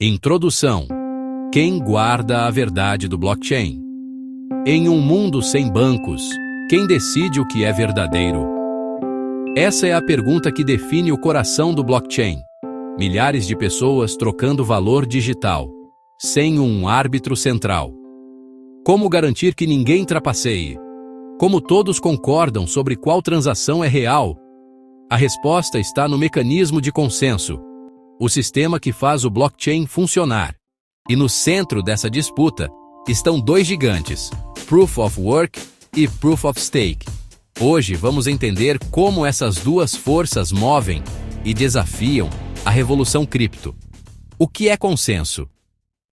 Introdução. Quem guarda a verdade do blockchain? Em um mundo sem bancos, quem decide o que é verdadeiro? Essa é a pergunta que define o coração do blockchain. Milhares de pessoas trocando valor digital, sem um árbitro central. Como garantir que ninguém trapaceie? Como todos concordam sobre qual transação é real? A resposta está no mecanismo de consenso, o sistema que faz o blockchain funcionar. E no centro dessa disputa estão dois gigantes, Proof of Work e Proof of Stake. Hoje vamos entender como essas duas forças movem e desafiam a revolução cripto. O que é consenso?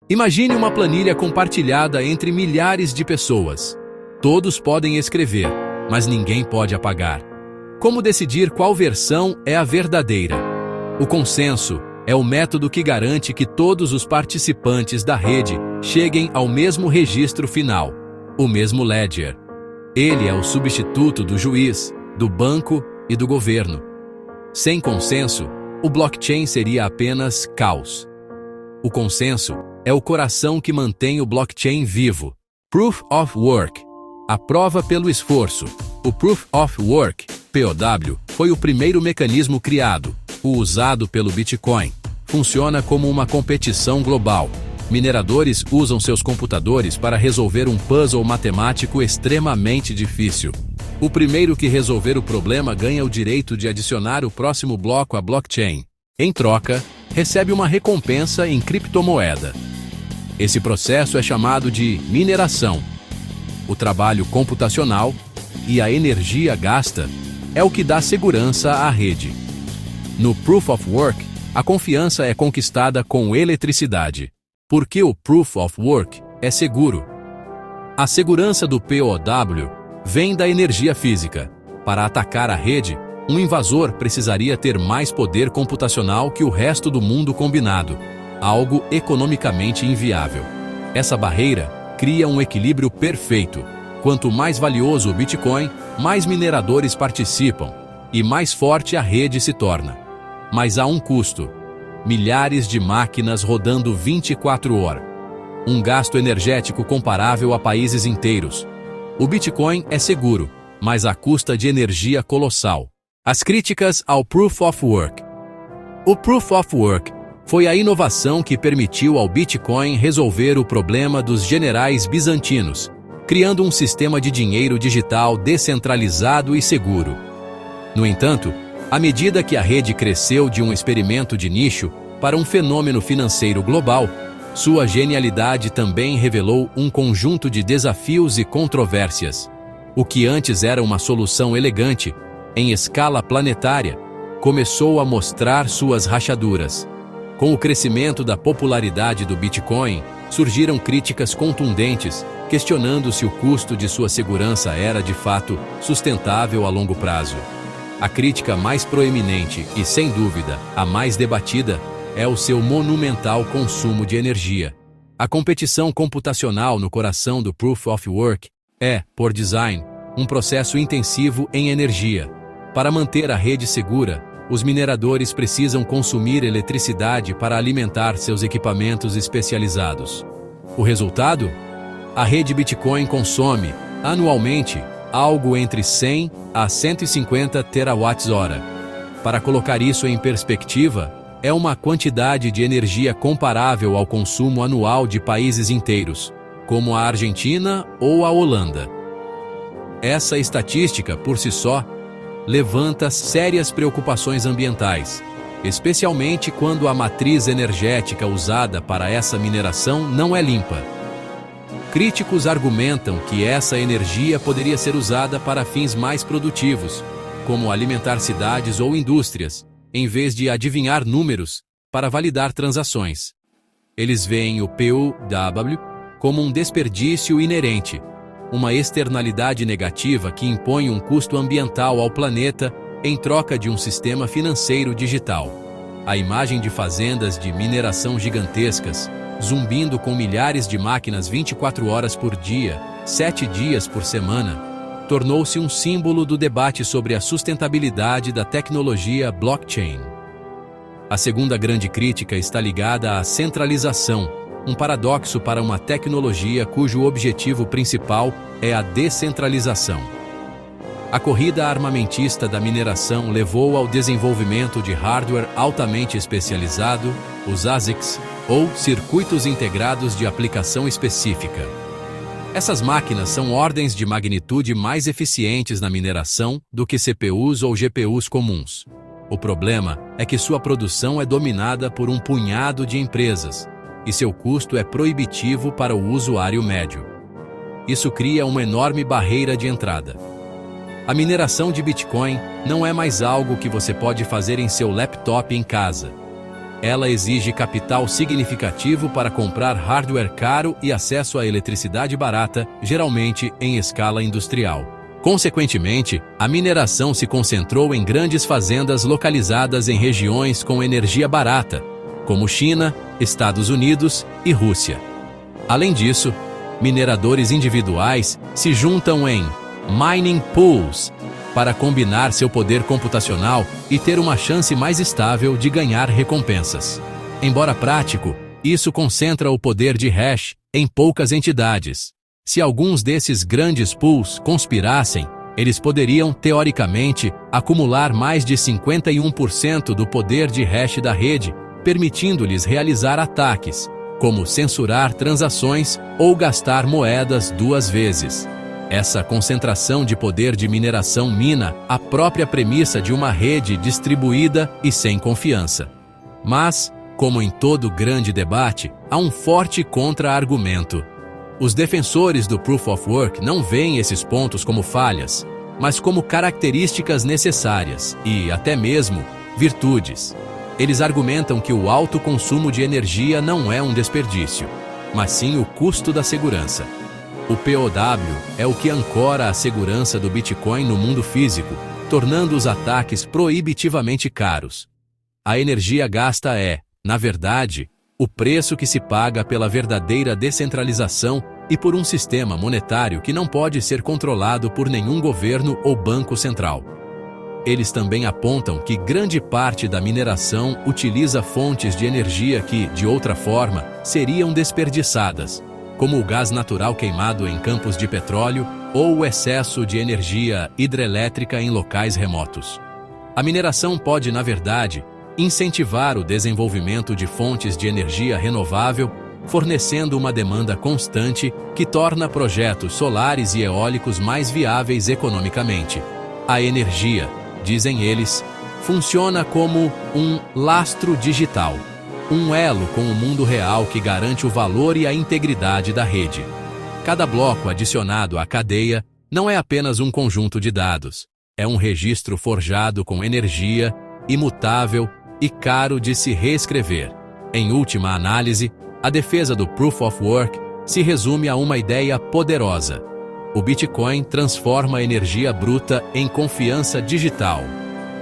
Imagine uma planilha compartilhada entre milhares de pessoas. Todos podem escrever, mas ninguém pode apagar. Como decidir qual versão é a verdadeira? O consenso é o método que garante que todos os participantes da rede cheguem ao mesmo registro final, o mesmo ledger. Ele é o substituto do juiz, do banco e do governo. Sem consenso, o blockchain seria apenas caos. O consenso é o coração que mantém o blockchain vivo. Proof of Work, a prova pelo esforço. O Proof of Work, POW, foi o primeiro mecanismo criado, o usado pelo Bitcoin. Funciona como uma competição global. Mineradores usam seus computadores para resolver um puzzle matemático extremamente difícil. O primeiro que resolver o problema ganha o direito de adicionar o próximo bloco à blockchain. Em troca, recebe uma recompensa em criptomoeda. Esse processo é chamado de mineração. O trabalho computacional e a energia gasta é o que dá segurança à rede. No Proof of Work, a confiança é conquistada com eletricidade. Porque o Proof of Work é seguro. A segurança do POW vem da energia física. Para atacar a rede, um invasor precisaria ter mais poder computacional que o resto do mundo combinado, algo economicamente inviável. Essa barreira cria um equilíbrio perfeito. Quanto mais valioso o Bitcoin, mais mineradores participam e mais forte a rede se torna. Mas há um custo. Milhares de máquinas rodando 24 horas. Um gasto energético comparável a países inteiros. O Bitcoin é seguro, mas à custa de energia colossal. As críticas ao Proof of Work. O Proof of Work foi a inovação que permitiu ao Bitcoin resolver o problema dos generais bizantinos, criando um sistema de dinheiro digital descentralizado e seguro. No entanto, à medida que a rede cresceu de um experimento de nicho para um fenômeno financeiro global, sua genialidade também revelou um conjunto de desafios e controvérsias. O que antes era uma solução elegante, em escala planetária, começou a mostrar suas rachaduras. Com o crescimento da popularidade do Bitcoin, surgiram críticas contundentes, questionando se o custo de sua segurança era de fato sustentável a longo prazo. A crítica mais proeminente e, sem dúvida, a mais debatida é o seu monumental consumo de energia. A competição computacional no coração do Proof of Work é, por design, um processo intensivo em energia. Para manter a rede segura, os mineradores precisam consumir eletricidade para alimentar seus equipamentos especializados. O resultado? A rede Bitcoin consome, anualmente, algo entre 100 a 150 terawatts-hora. Para colocar isso em perspectiva, é uma quantidade de energia comparável ao consumo anual de países inteiros, como a Argentina ou a Holanda. Essa estatística, por si só, levanta sérias preocupações ambientais, especialmente quando a matriz energética usada para essa mineração não é limpa. Críticos argumentam que essa energia poderia ser usada para fins mais produtivos, como alimentar cidades ou indústrias, em vez de adivinhar números para validar transações. Eles veem o POW como um desperdício inerente, uma externalidade negativa que impõe um custo ambiental ao planeta em troca de um sistema financeiro digital. A imagem de fazendas de mineração gigantescas, zumbindo com milhares de máquinas 24 horas por dia, 7 dias por semana, tornou-se um símbolo do debate sobre a sustentabilidade da tecnologia blockchain. A segunda grande crítica está ligada à centralização, um paradoxo para uma tecnologia cujo objetivo principal é a descentralização. A corrida armamentista da mineração levou ao desenvolvimento de hardware altamente especializado, os ASICs, ou circuitos integrados de aplicação específica. Essas máquinas são ordens de magnitude mais eficientes na mineração do que CPUs ou GPUs comuns. O problema é que sua produção é dominada por um punhado de empresas, e seu custo é proibitivo para o usuário médio. Isso cria uma enorme barreira de entrada. A mineração de Bitcoin não é mais algo que você pode fazer em seu laptop em casa. Ela exige capital significativo para comprar hardware caro e acesso à eletricidade barata, geralmente em escala industrial. Consequentemente, a mineração se concentrou em grandes fazendas localizadas em regiões com energia barata, como China, Estados Unidos e Rússia. Além disso, mineradores individuais se juntam em mining pools para combinar seu poder computacional e ter uma chance mais estável de ganhar recompensas. Embora prático, isso concentra o poder de hash em poucas entidades. Se alguns desses grandes pools conspirassem, eles poderiam, teoricamente, acumular mais de 51% do poder de hash da rede, permitindo-lhes realizar ataques, como censurar transações ou gastar moedas duas vezes. Essa concentração de poder de mineração mina a própria premissa de uma rede distribuída e sem confiança. Mas, como em todo grande debate, há um forte contra-argumento. Os defensores do Proof of Work não veem esses pontos como falhas, mas como características necessárias e, até mesmo, virtudes. Eles argumentam que o alto consumo de energia não é um desperdício, mas sim o custo da segurança. O POW é o que ancora a segurança do Bitcoin no mundo físico, tornando os ataques proibitivamente caros. A energia gasta é, na verdade, o preço que se paga pela verdadeira descentralização e por um sistema monetário que não pode ser controlado por nenhum governo ou banco central. Eles também apontam que grande parte da mineração utiliza fontes de energia que, de outra forma, seriam desperdiçadas, como o gás natural queimado em campos de petróleo ou o excesso de energia hidrelétrica em locais remotos. A mineração pode, na verdade, incentivar o desenvolvimento de fontes de energia renovável, fornecendo uma demanda constante que torna projetos solares e eólicos mais viáveis economicamente. A energia, dizem eles, funciona como um lastro digital, um elo com o mundo real que garante o valor e a integridade da rede. Cada bloco adicionado à cadeia não é apenas um conjunto de dados, é um registro forjado com energia, imutável e caro de se reescrever. Em última análise, a defesa do Proof of Work se resume a uma ideia poderosa. O Bitcoin transforma a energia bruta em confiança digital.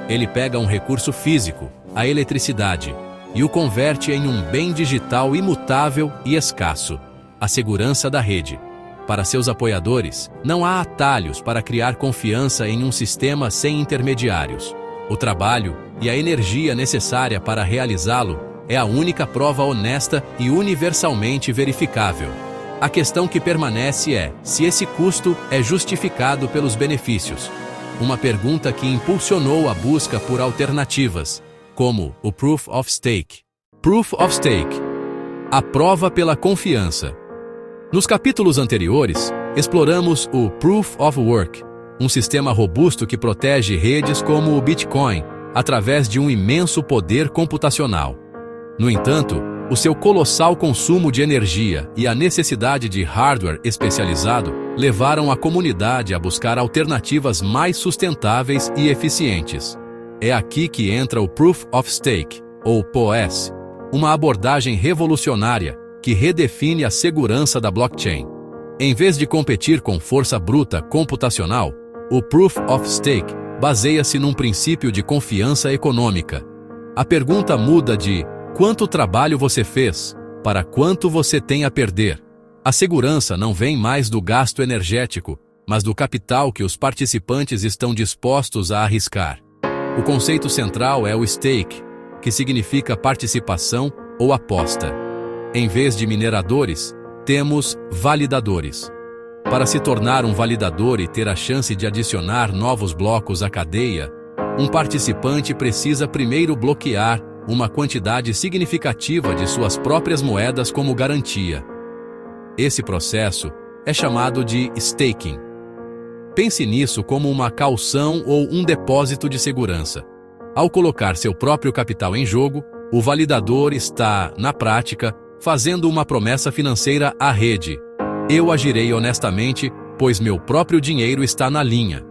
Ele pega um recurso físico, a eletricidade, e o converte em um bem digital imutável e escasso, a segurança da rede. Para seus apoiadores, não há atalhos para criar confiança em um sistema sem intermediários. O trabalho e a energia necessária para realizá-lo é a única prova honesta e universalmente verificável. A questão que permanece é se esse custo é justificado pelos benefícios. Uma pergunta que impulsionou a busca por alternativas, como o Proof of Stake. Proof of Stake. A prova pela confiança. Nos capítulos anteriores, exploramos o Proof of Work, um sistema robusto que protege redes como o Bitcoin, através de um imenso poder computacional. No entanto, o seu colossal consumo de energia e a necessidade de hardware especializado levaram a comunidade a buscar alternativas mais sustentáveis e eficientes. É aqui que entra o Proof of Stake, ou PoS, uma abordagem revolucionária que redefine a segurança da blockchain. Em vez de competir com força bruta computacional, o Proof of Stake baseia-se num princípio de confiança econômica. A pergunta muda de quanto trabalho você fez para quanto você tem a perder. A segurança não vem mais do gasto energético, mas do capital que os participantes estão dispostos a arriscar. O conceito central é o stake, que significa participação ou aposta. Em vez de mineradores, temos validadores. Para se tornar um validador e ter a chance de adicionar novos blocos à cadeia, um participante precisa primeiro bloquear uma quantidade significativa de suas próprias moedas como garantia. Esse processo é chamado de staking. Pense nisso como uma caução ou um depósito de segurança. Ao colocar seu próprio capital em jogo, o validador está, na prática, fazendo uma promessa financeira à rede. Eu agirei honestamente, pois meu próprio dinheiro está na linha.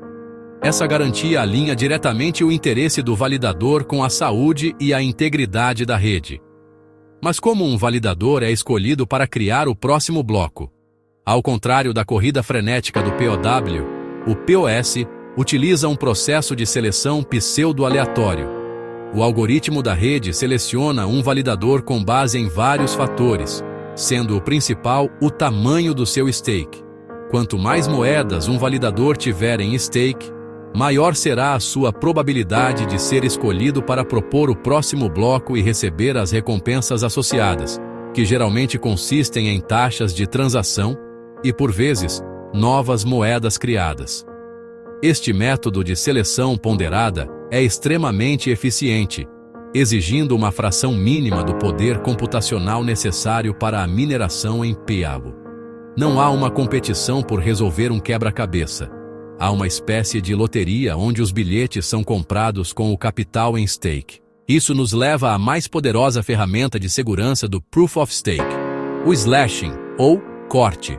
Essa garantia alinha diretamente o interesse do validador com a saúde e a integridade da rede. Mas como um validador é escolhido para criar o próximo bloco? Ao contrário da corrida frenética do POW, o POS utiliza um processo de seleção pseudo-aleatório. O algoritmo da rede seleciona um validador com base em vários fatores, sendo o principal o tamanho do seu stake. Quanto mais moedas um validador tiver em stake, maior será a sua probabilidade de ser escolhido para propor o próximo bloco e receber as recompensas associadas, que geralmente consistem em taxas de transação e, por vezes, novas moedas criadas. Este método de seleção ponderada é extremamente eficiente, exigindo uma fração mínima do poder computacional necessário para a mineração em POW. Não há uma competição por resolver um quebra-cabeça. Há uma espécie de loteria onde os bilhetes são comprados com o capital em stake. Isso nos leva à mais poderosa ferramenta de segurança do Proof of Stake, o slashing, ou corte.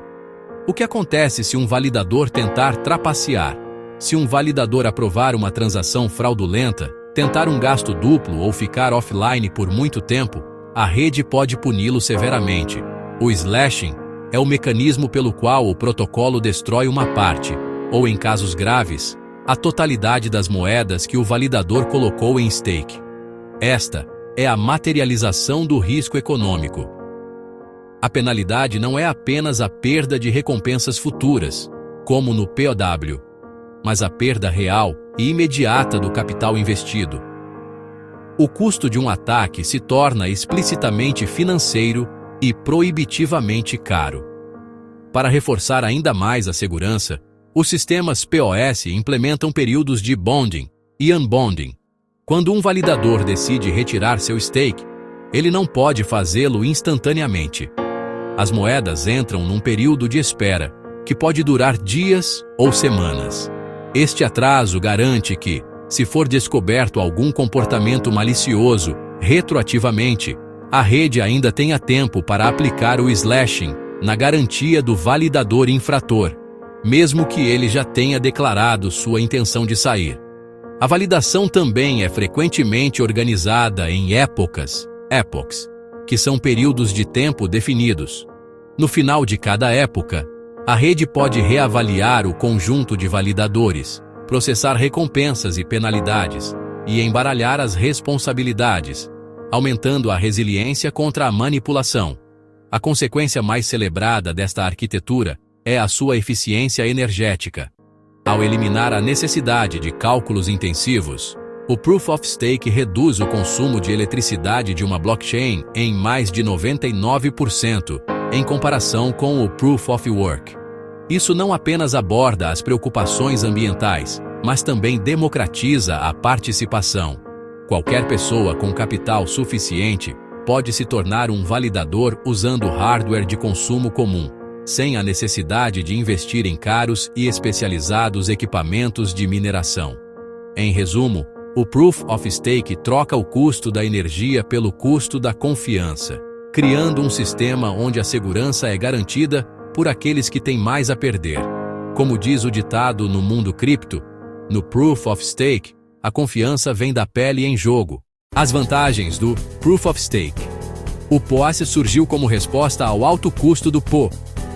O que acontece se um validador tentar trapacear? Se um validador aprovar uma transação fraudulenta, tentar um gasto duplo ou ficar offline por muito tempo, a rede pode puni-lo severamente. O slashing é o mecanismo pelo qual o protocolo destrói uma parte, ou em casos graves, a totalidade das moedas que o validador colocou em stake. Esta é a materialização do risco econômico. A penalidade não é apenas a perda de recompensas futuras, como no POW, mas a perda real e imediata do capital investido. O custo de um ataque se torna explicitamente financeiro e proibitivamente caro. Para reforçar ainda mais a segurança, os sistemas POS implementam períodos de bonding e unbonding. Quando um validador decide retirar seu stake, ele não pode fazê-lo instantaneamente. As moedas entram num período de espera, que pode durar dias ou semanas. Este atraso garante que, se for descoberto algum comportamento malicioso, retroativamente, a rede ainda tenha tempo para aplicar o slashing na garantia do validador infrator, mesmo que ele já tenha declarado sua intenção de sair. A validação também é frequentemente organizada em epochs, que são períodos de tempo definidos. No final de cada época, a rede pode reavaliar o conjunto de validadores, processar recompensas e penalidades, e embaralhar as responsabilidades, aumentando a resiliência contra a manipulação. A consequência mais celebrada desta arquitetura é a sua eficiência energética. Ao eliminar a necessidade de cálculos intensivos, o Proof of Stake reduz o consumo de eletricidade de uma blockchain em mais de 99%, em comparação com o Proof of Work. Isso não apenas aborda as preocupações ambientais, mas também democratiza a participação. Qualquer pessoa com capital suficiente pode se tornar um validador usando hardware de consumo comum, sem a necessidade de investir em caros e especializados equipamentos de mineração. Em resumo, o Proof of Stake troca o custo da energia pelo custo da confiança, criando um sistema onde a segurança é garantida por aqueles que têm mais a perder. Como diz o ditado no mundo cripto, no Proof of Stake, a confiança vem da pele em jogo. As vantagens do Proof of Stake. O POS surgiu como resposta ao alto custo do PO.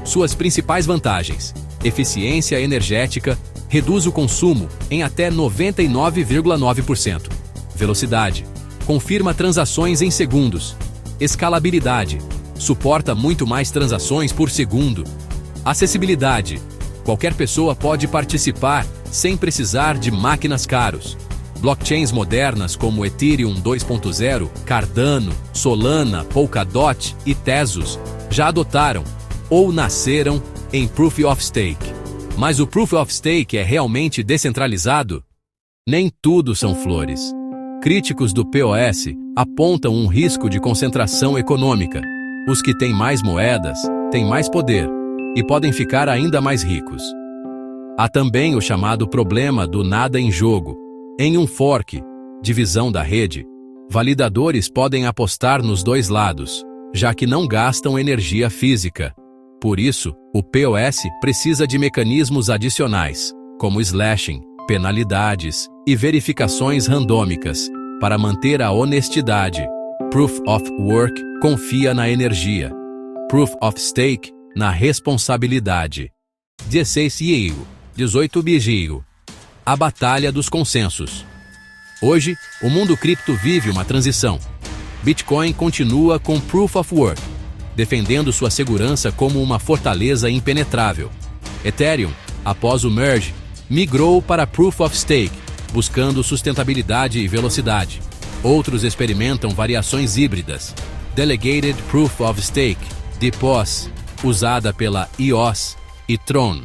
Suas principais vantagens: eficiência energética, reduz o consumo em até 99,9%. Velocidade, confirma transações em segundos. Escalabilidade, suporta muito mais transações por segundo. Acessibilidade, qualquer pessoa pode participar sem precisar de máquinas caros. Blockchains modernas como Ethereum 2.0, Cardano, Solana, Polkadot e Tezos já adotaram ou nasceram em Proof of Stake. Mas o Proof of Stake é realmente descentralizado? Nem tudo são flores. Críticos do POS apontam um risco de concentração econômica. Os que têm mais moedas têm mais poder e podem ficar ainda mais ricos. Há também o chamado problema do nada em jogo. Em um fork, divisão da rede, validadores podem apostar nos dois lados, já que não gastam energia física. Por isso, o POS precisa de mecanismos adicionais, como slashing, penalidades e verificações randômicas, para manter a honestidade. Proof of Work confia na energia. Proof of Stake na responsabilidade. 16 Iego, 18 Bigio. A batalha dos consensos. Hoje, o mundo cripto vive uma transição. Bitcoin continua com Proof of Work, defendendo sua segurança como uma fortaleza impenetrável. Ethereum, após o merge, migrou para Proof of Stake, buscando sustentabilidade e velocidade. Outros experimentam variações híbridas. Delegated Proof of Stake, DPoS, usada pela EOS, e Tron,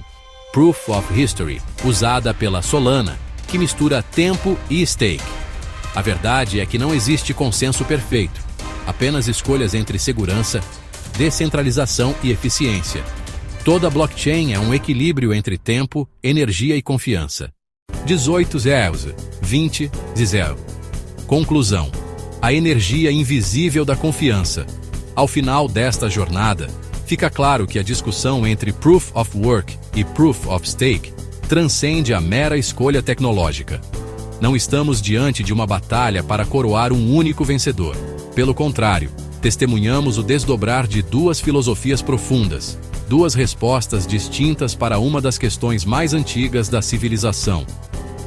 Proof of History, usada pela Solana, que mistura tempo e stake. A verdade é que não existe consenso perfeito, apenas escolhas entre segurança, descentralização e eficiência. Toda blockchain é um equilíbrio entre tempo, energia e confiança. 18 Zeusa, 20 Zizel. Conclusão: a energia invisível da confiança. Ao final desta jornada, fica claro que a discussão entre Proof of Work e Proof of Stake transcende a mera escolha tecnológica. Não estamos diante de uma batalha para coroar um único vencedor. Pelo contrário, testemunhamos o desdobrar de duas filosofias profundas, duas respostas distintas para uma das questões mais antigas da civilização.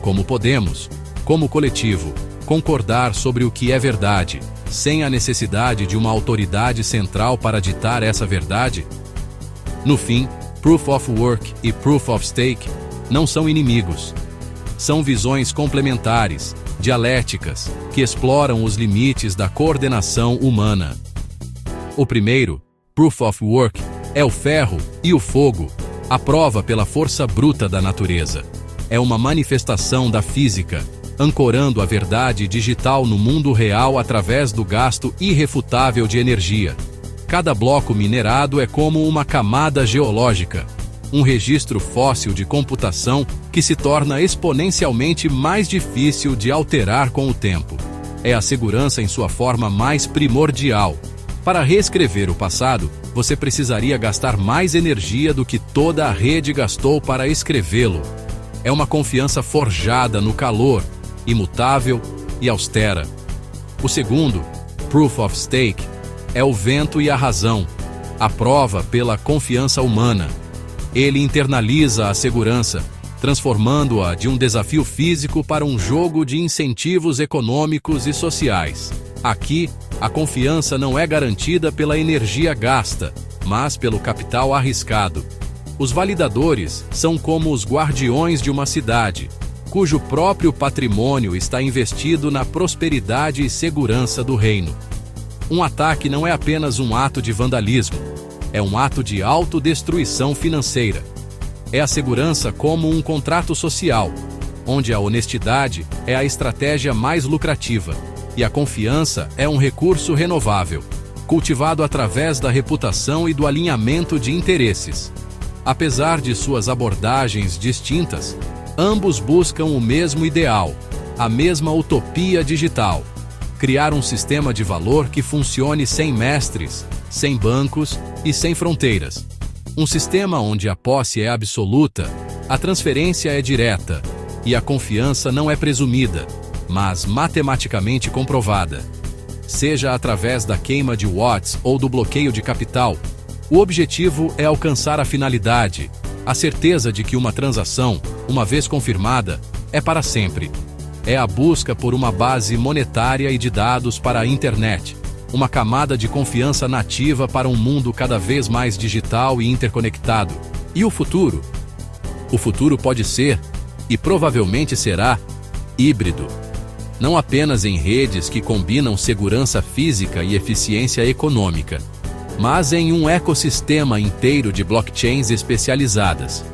Como podemos, como coletivo, concordar sobre o que é verdade, sem a necessidade de uma autoridade central para ditar essa verdade? No fim, Proof of Work e Proof of Stake não são inimigos. São visões complementares, dialéticas, que exploram os limites da coordenação humana. O primeiro, Proof of Work, é o ferro e o fogo, a prova pela força bruta da natureza. É uma manifestação da física, ancorando a verdade digital no mundo real através do gasto irrefutável de energia. Cada bloco minerado é como uma camada geológica, um registro fóssil de computação que se torna exponencialmente mais difícil de alterar com o tempo. É a segurança em sua forma mais primordial. Para reescrever o passado, você precisaria gastar mais energia do que toda a rede gastou para escrevê-lo. É uma confiança forjada no calor, imutável e austera. O segundo, Proof of Stake, é o vento e a razão, a prova pela confiança humana. Ele internaliza a segurança, transformando-a de um desafio físico para um jogo de incentivos econômicos e sociais. Aqui, a confiança não é garantida pela energia gasta, mas pelo capital arriscado. Os validadores são como os guardiões de uma cidade, cujo próprio patrimônio está investido na prosperidade e segurança do reino. Um ataque não é apenas um ato de vandalismo, é um ato de autodestruição financeira. É a segurança como um contrato social, onde a honestidade é a estratégia mais lucrativa e a confiança é um recurso renovável, cultivado através da reputação e do alinhamento de interesses. Apesar de suas abordagens distintas, ambos buscam o mesmo ideal, a mesma utopia digital: criar um sistema de valor que funcione sem mestres, sem bancos e sem fronteiras. Um sistema onde a posse é absoluta, a transferência é direta e a confiança não é presumida, mas matematicamente comprovada. Seja através da queima de watts ou do bloqueio de capital, o objetivo é alcançar a finalidade, a certeza de que uma transação, uma vez confirmada, é para sempre. É a busca por uma base monetária e de dados para a internet, uma camada de confiança nativa para um mundo cada vez mais digital e interconectado. E o futuro? O futuro pode ser, e provavelmente será, híbrido. não apenas em redes que combinam segurança física e eficiência econômica, mas em um ecossistema inteiro de blockchains especializadas.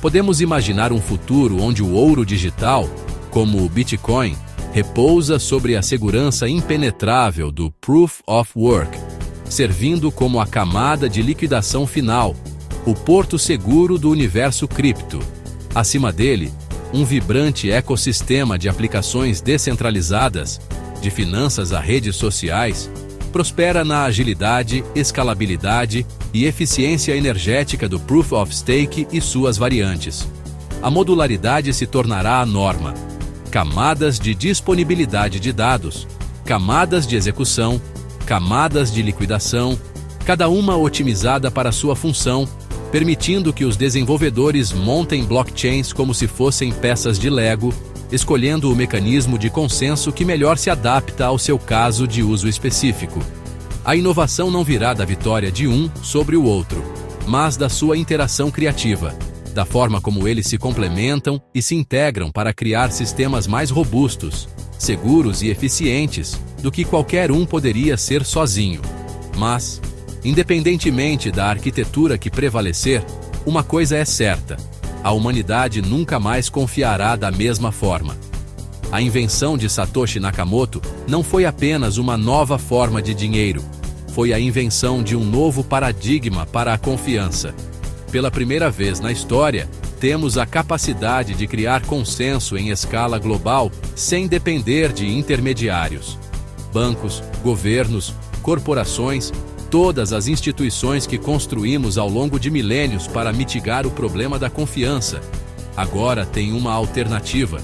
Podemos imaginar um futuro onde o ouro digital, como o Bitcoin, repousa sobre a segurança impenetrável do Proof of Work, servindo como a camada de liquidação final, o porto seguro do universo cripto. Acima dele, um vibrante ecossistema de aplicações descentralizadas, de finanças a redes sociais, prospera na agilidade, escalabilidade e eficiência energética do Proof of Stake e suas variantes. A modularidade se tornará a norma. Camadas de disponibilidade de dados, camadas de execução, camadas de liquidação, cada uma otimizada para sua função, permitindo que os desenvolvedores montem blockchains como se fossem peças de Lego, escolhendo o mecanismo de consenso que melhor se adapta ao seu caso de uso específico. A inovação não virá da vitória de um sobre o outro, mas da sua interação criativa, da forma como eles se complementam e se integram para criar sistemas mais robustos, seguros e eficientes do que qualquer um poderia ser sozinho. Mas, independentemente da arquitetura que prevalecer, uma coisa é certa: a humanidade nunca mais confiará da mesma forma. A invenção de Satoshi Nakamoto não foi apenas uma nova forma de dinheiro, foi a invenção de um novo paradigma para a confiança. Pela primeira vez na história, temos a capacidade de criar consenso em escala global sem depender de intermediários. Bancos, governos, corporações, todas as instituições que construímos ao longo de milênios para mitigar o problema da confiança, agora têm uma alternativa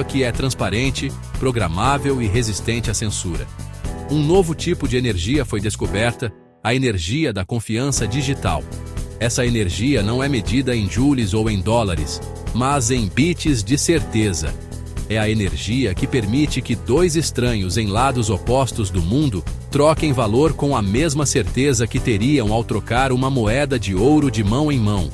que é transparente, programável e resistente à censura. Um novo tipo de energia foi descoberta, a energia da confiança digital. Essa energia não é medida em joules ou em dólares, mas em bits de certeza. É a energia que permite que dois estranhos em lados opostos do mundo troquem valor com a mesma certeza que teriam ao trocar uma moeda de ouro de mão em mão.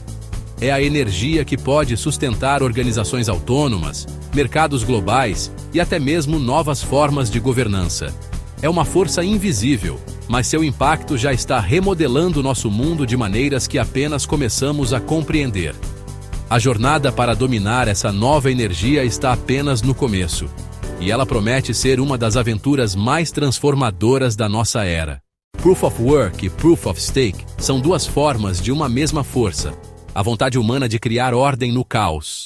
É a energia que pode sustentar organizações autônomas, mercados globais e até mesmo novas formas de governança. É uma força invisível, mas seu impacto já está remodelando nosso mundo de maneiras que apenas começamos a compreender. A jornada para dominar essa nova energia está apenas no começo, e ela promete ser uma das aventuras mais transformadoras da nossa era. Proof of Work e Proof of Stake são duas formas de uma mesma força: a vontade humana de criar ordem no caos.